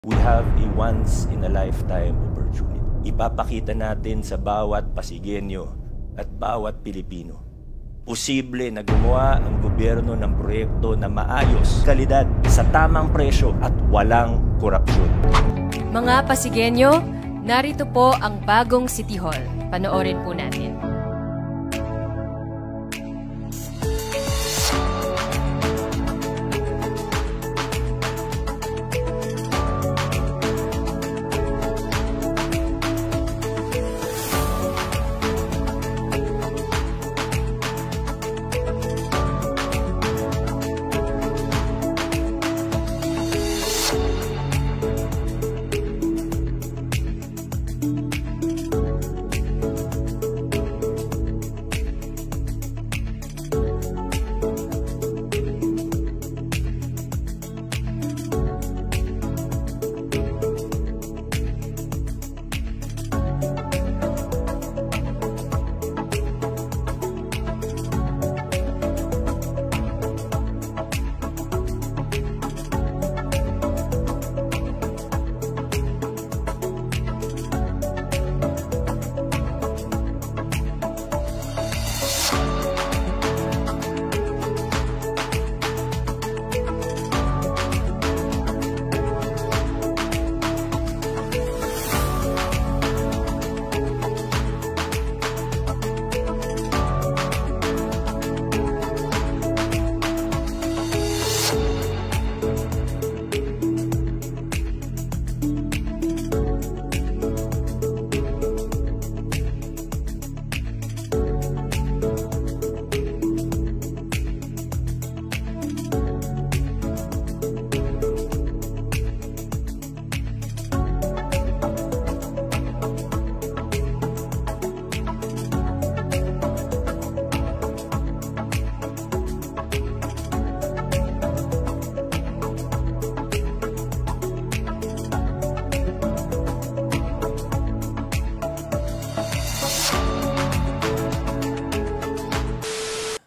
We have a once-in-a-lifetime opportunity. Ipapakita natin sa bawat Pasigueño at bawat Pilipino. Posible na gumawa ang gobyerno ng proyekto na maayos, kalidad, sa tamang presyo at walang korupsyon. Mga Pasigueño, narito po ang bagong City Hall. Panoorin po natin.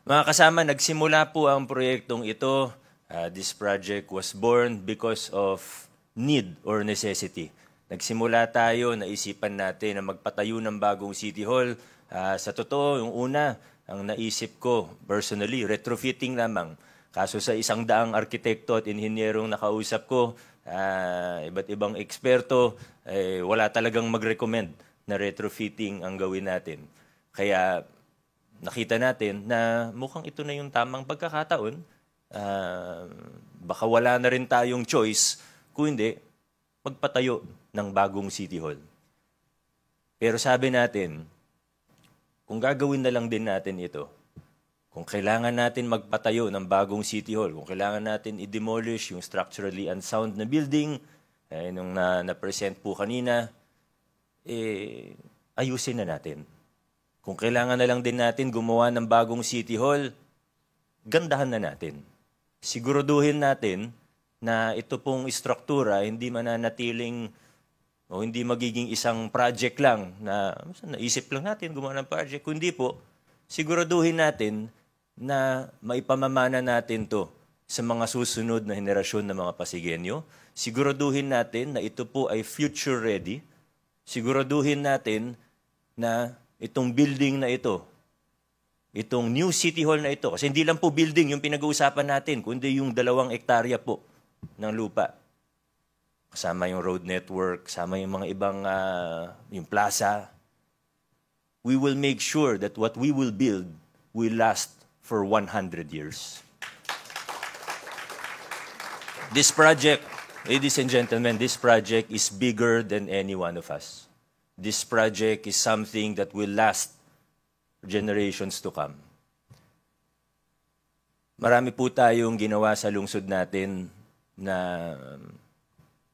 Mga kasama, nagsimula po ang proyektong ito. This project was born because of need or necessity. Nagsimula tayo, naisipan natin na magpatayo ng bagong City Hall. Sa totoo, yung una, ang naisip ko, personally, retrofitting lamang. Kaso sa 100 arkitekto at inhinyerong nakausap ko, iba't ibang eksperto, wala talagang mag-recommend na retrofitting ang gawin natin. Kaya nakita natin na mukhang ito na yung tamang pagkakataon. Baka wala na rin tayong choice, kung hindi, magpatayo ng bagong City Hall. Pero sabi natin, kung gagawin na lang din natin ito, kung kailangan natin magpatayo ng bagong City Hall, kung kailangan natin i-demolish yung structurally unsound na building, nung na-present po kanina, ayusin na natin. Kung kailangan na lang din natin gumawa ng bagong City Hall, gandahan na natin. Siguraduhin natin na ito pong istruktura hindi mananatiling o hindi magiging isang project lang na naisip lang natin gumawa ng project. Kundi po, siguraduhin natin na maipamamana natin to sa mga susunod na henerasyon ng mga Pasigueño. Siguraduhin natin na ito po ay future ready. Siguraduhin natin na itong building na ito, itong new City Hall na ito, kasi hindi lang po building yung pinag-uusapan natin, kundi yung 2 hektarya po ng lupa. Kasama yung road network, kasama yung mga ibang yung plaza. We will make sure that what we will build will last for 100 years. This project, ladies and gentlemen, this project is bigger than any one of us. This project is something that will last for generations to come. Marami po tayong ginawa sa lungsod natin na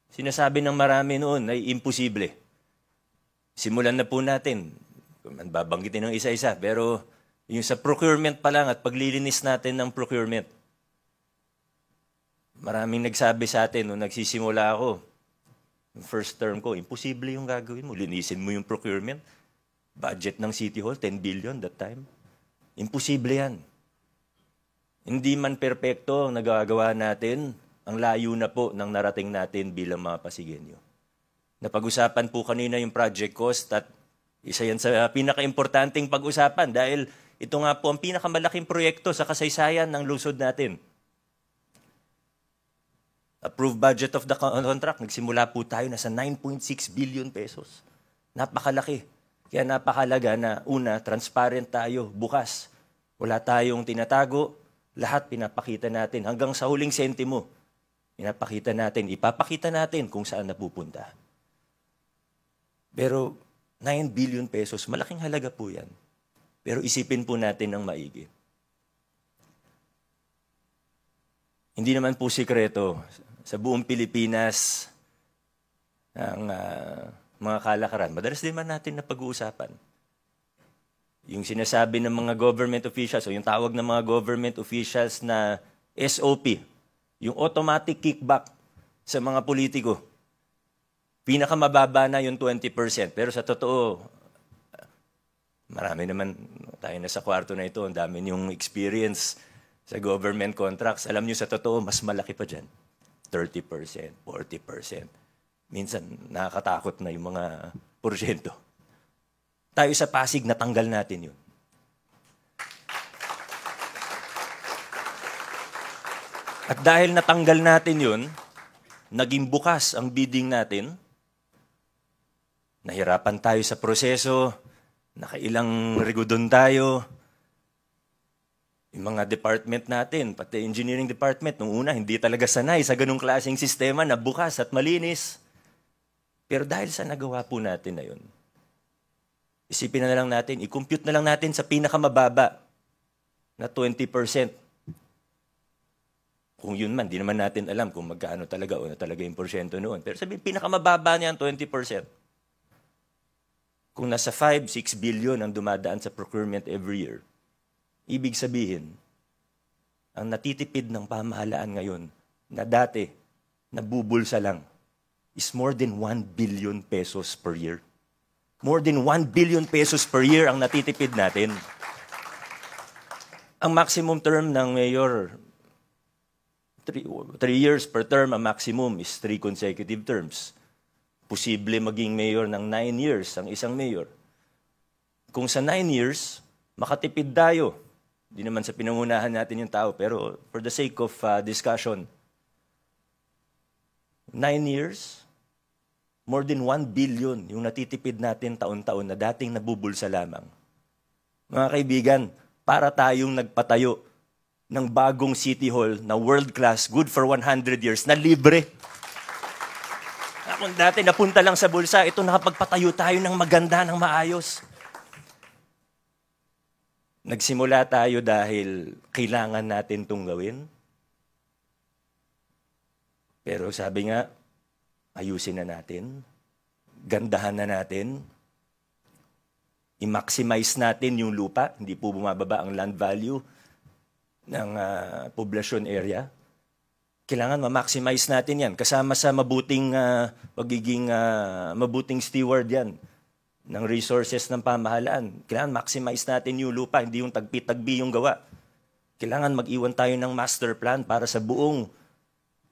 sinasabi ng marami noon ay imposible. Simulan na po natin. Babanggitin ng isa-isa, pero yung sa procurement pa lang at paglilinis natin ng procurement. Maraming nagsabi sa atin nung nagsisimula ako, yung first term ko, imposible yung gagawin mo. Linisin mo yung procurement. Budget ng City Hall, 10 billion that time. Imposible yan. Hindi man perpekto ang nagagawa natin, ang layo na po ng narating natin bilang mga Pasigenyo. Napag-usapan po kanina yung project cost at isa yan sa pinaka-importanting pag-usapan dahil ito nga po ang pinakamalaking proyekto sa kasaysayan ng lungsod natin. Approved budget of the contract, nagsimula po tayo na sa 9.6 billion pesos. Napakalaki. Kaya napakalaga na una, transparent tayo, bukas. Wala tayong tinatago, lahat pinapakita natin. Hanggang sa huling sentimo, pinapakita natin, ipapakita natin kung saan napupunta. Pero 9 billion pesos, malaking halaga po yan. Pero isipin po natin ng maigi. Hindi naman po sikreto, sa buong Pilipinas, ang mga kalakaran, madalas din man natin na pag-uusapan. Yung sinasabi ng mga government officials o yung tawag ng mga government officials na SOP, yung automatic kickback sa mga politiko, pinakamababa na yung 20%. Pero sa totoo, marami naman tayo na sa kwarto na ito, ang dami yung experience sa government contracts. Alam nyo sa totoo, mas malaki pa dyan. 30%, 40%. Minsan, nakakatakot na yung mga porsyento. Tayo sa Pasig, natanggal natin yun. At dahil natanggal natin yun, naging bukas ang bidding natin, nahirapan tayo sa proseso, nakailang rigudon tayo, yung mga department natin, pati engineering department, nung una, hindi talaga sanay sa ganung klaseng sistema na bukas at malinis. Pero dahil sa nagawa po natin na yun, isipin na lang natin, i-compute na lang natin sa pinakamababa na 20%. Kung yun man, di naman natin alam kung magkano talaga o na talaga yung porsyento noon. Pero sabihin, pinakamababa niyan, 20%. Kung nasa 5-6 billion ang dumadaan sa procurement every year, ibig sabihin, ang natitipid ng pamahalaan ngayon na dati nabubulsa lang is more than 1 billion pesos per year. More than 1 billion pesos per year ang natitipid natin. Ang maximum term ng mayor, 3 years per term, ang maximum is 3 consecutive terms. Posible maging mayor ng 9 years ang isang mayor. Kung sa 9 years, makatipid tayo. Hindi naman sa pinangunahan natin yung tao, pero for the sake of discussion, 9 years, more than 1 billion yung natitipid natin taon-taon na dating nabubulsa lamang. Mga kaibigan, para tayong nagpatayo ng bagong City Hall na world-class, good for 100 years, na libre. Kung dati napunta lang sa bulsa, ito nakapagpatayo tayo ng maganda, ng maayos. Nagsimula tayo dahil kailangan natin itong gawin. Pero sabi nga, ayusin na natin, gandahan na natin, i-maximize natin yung lupa, hindi po bumababa ang land value ng poblasyon area. Kailangan ma-maximize natin yan, kasama sa mabuting steward yan ng resources ng pamahalaan. Kailangan maximize natin yung lupa, hindi yung tagpi-tagbi yung gawa. Kailangan mag-iwan tayo ng master plan para sa buong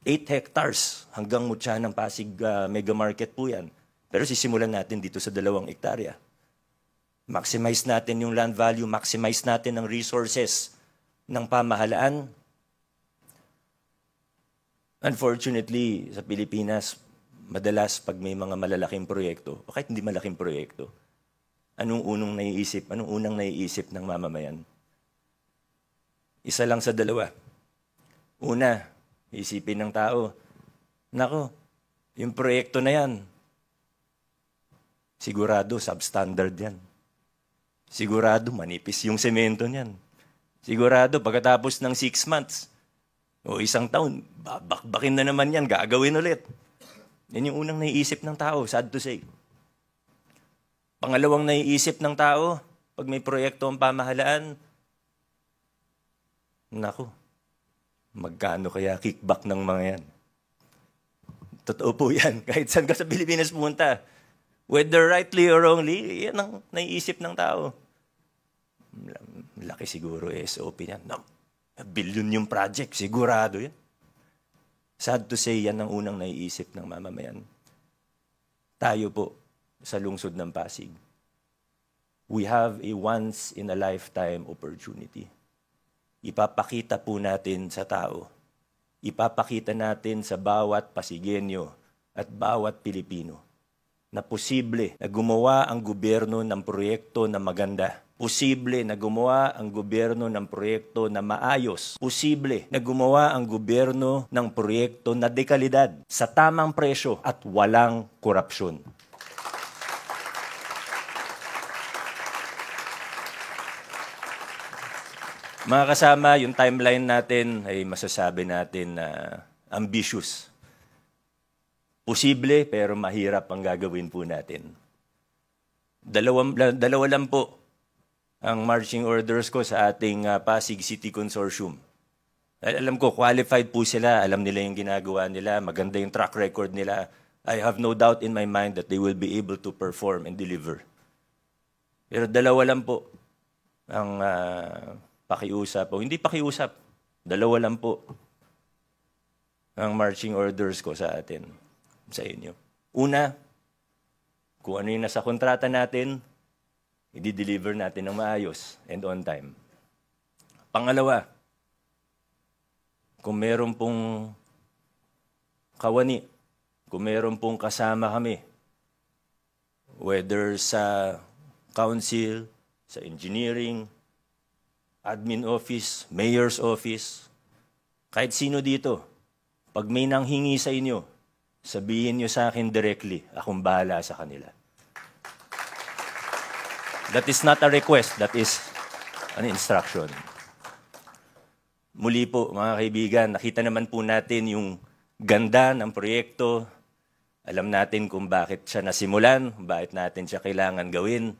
8 hectares hanggang Mutya ng Pasig Mega Market po yan. Pero sisimulan natin dito sa 2 hektarya. Maximize natin yung land value, maximize natin ang resources ng pamahalaan. Unfortunately, sa Pilipinas, madalas pag may mga malalaking proyekto, o kahit hindi malaking proyekto, anong unang naiisip ng mamamayan? Isa lang sa 2. Una, isipin ng tao, nako, yung proyekto na yan, sigurado substandard yan. Sigurado manipis yung semento niyan. Sigurado pagkatapos ng 6 months o 1 taon, babakbakin na naman yan, gagawin ulit. Yan yung unang naiisip ng tao, sad to say. Pangalawang naiisip ng tao, pag may proyekto ang pamahalaan, naku, magkano kaya kickback ng mga yan? Totoo po yan. Kahit saan ka sa Pilipinas pumunta, whether rightly or wrongly, yan ang naiisip ng tao. Laki siguro SOP yan. No, billion yung project, sigurado yan. Sad to say, yan ang unang naiisip ng mamamayan. Tayo po, sa lungsod ng Pasig, we have a once-in-a-lifetime opportunity. Ipapakita po natin sa tao, ipapakita natin sa bawat Pasigenyo at bawat Pilipino na posible na gumawa ang gobyerno ng proyekto na maganda. Posible na gumawa ang gobyerno ng proyekto na maayos. Posible na gumawa ang gobyerno ng proyekto na dekalidad sa tamang presyo at walang korupsyon. Mga kasama, yung timeline natin ay masasabi natin na ambitious. Posible pero mahirap ang gagawin po natin. Dalawa lang po ang marching orders ko sa ating Pasig City Consortium. Alam ko, qualified po sila. Alam nila yung ginagawa nila. Maganda yung track record nila. I have no doubt in my mind that they will be able to perform and deliver. Pero dalawa lang po ang pakiusap. O hindi pakiusap. Dalawa lang po ang marching orders ko sa atin, sa inyo. Una, kung ano yung nasa kontrata natin, i-deliver natin ng maayos and on time. Pangalawa, kung meron pong kawani, kung meron pong kasama kami, whether sa council, sa engineering, admin office, mayor's office, kahit sino dito, pag may nanghingi sa inyo, sabihin nyo sa akin directly, akong bahala sa kanila. That is not a request, that is an instruction. Muli po, mga kaibigan, nakita naman po natin yung ganda ng proyekto. Alam natin kung bakit siya nasimulan, bakit natin siya kailangan gawin.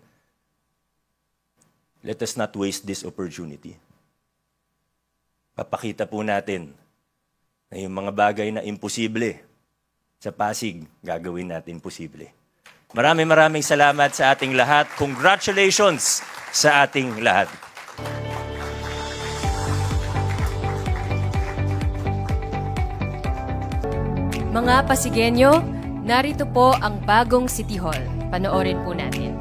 Let us not waste this opportunity. Papakita po natin na yung mga bagay na imposible sa Pasig, gagawin natin posible. Maraming salamat sa ating lahat. Congratulations sa ating lahat. Mga Pasigenyo, narito po ang bagong City Hall. Panoorin po natin.